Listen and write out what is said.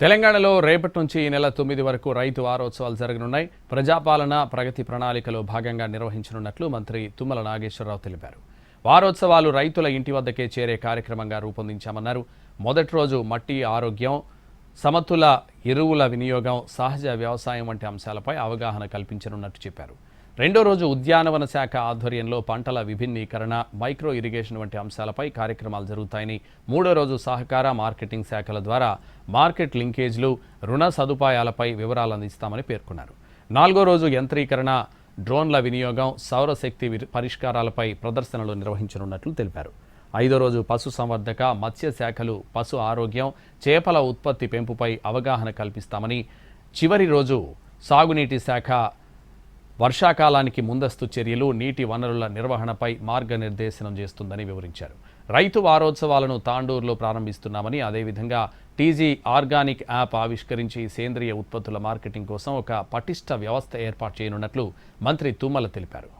తెలంగాణలో రేపటి నుంచి ఈ నెల 9 వరకు రైతు వారోత్సవాలు జరగనున్నాయి. ప్రజాపాలన ప్రగతి ప్రణాళికలో భాగంగా నిర్వహించనున్నట్లు మంత్రి తుమ్మల నాగేశ్వరరావు తెలిపారు. వారోత్సవాలు రైతుల ఇంటి వద్దకే చేరే కార్యక్రమంగా రూపొందించామన్నారు. మొదటి రోజు మట్టి ఆరోగ్యం, సమతుల ఎరువుల వినియోగం, సహజ వ్యవసాయం వంటి అంశాలపై అవగాహన కల్పించనున్నట్టు చెప్పారు. రెండో రోజు ఉద్యానవన శాఖ ఆధ్వర్యంలో పంటల విభిన్నీకరణ, మైక్రో ఇరిగేషన్ వంటి అంశాలపై కార్యక్రమాలు జరుగుతాయని, మూడో రోజు సహకార మార్కెటింగ్ శాఖల ద్వారా మార్కెట్ లింకేజ్లు, రుణ సదుపాయాలపై వివరాలు అందిస్తామని పేర్కొన్నారు. నాలుగో రోజు యంత్రీకరణ, డ్రోన్ల వినియోగం, సౌరశక్తి పరిష్కారాలపై ప్రదర్శనలు నిర్వహించనున్నట్లు తెలిపారు. ఐదో రోజు పశు సంవర్ధక, మత్స్య శాఖలు పశు ఆరోగ్యం, చేపల ఉత్పత్తి పెంపుపై అవగాహన కల్పిస్తామని, చివరి రోజు సాగునీటి శాఖ వర్షాకాలానికి ముందస్తు చర్యలు, నీటి వనరుల నిర్వహణపై మార్గనిర్దేశనం చేస్తుందని వివరించారు. రైతు వారోత్సవాలను తాండూరులో ప్రారంభిస్తున్నామని, అదేవిధంగా టీజీ ఆర్గానిక్ యాప్ ఆవిష్కరించి సేంద్రియ ఉత్పత్తుల మార్కెటింగ్ కోసం ఒక పటిష్ట వ్యవస్థ ఏర్పాటు చేయనున్నట్లు మంత్రి తుమ్మల తెలిపారు.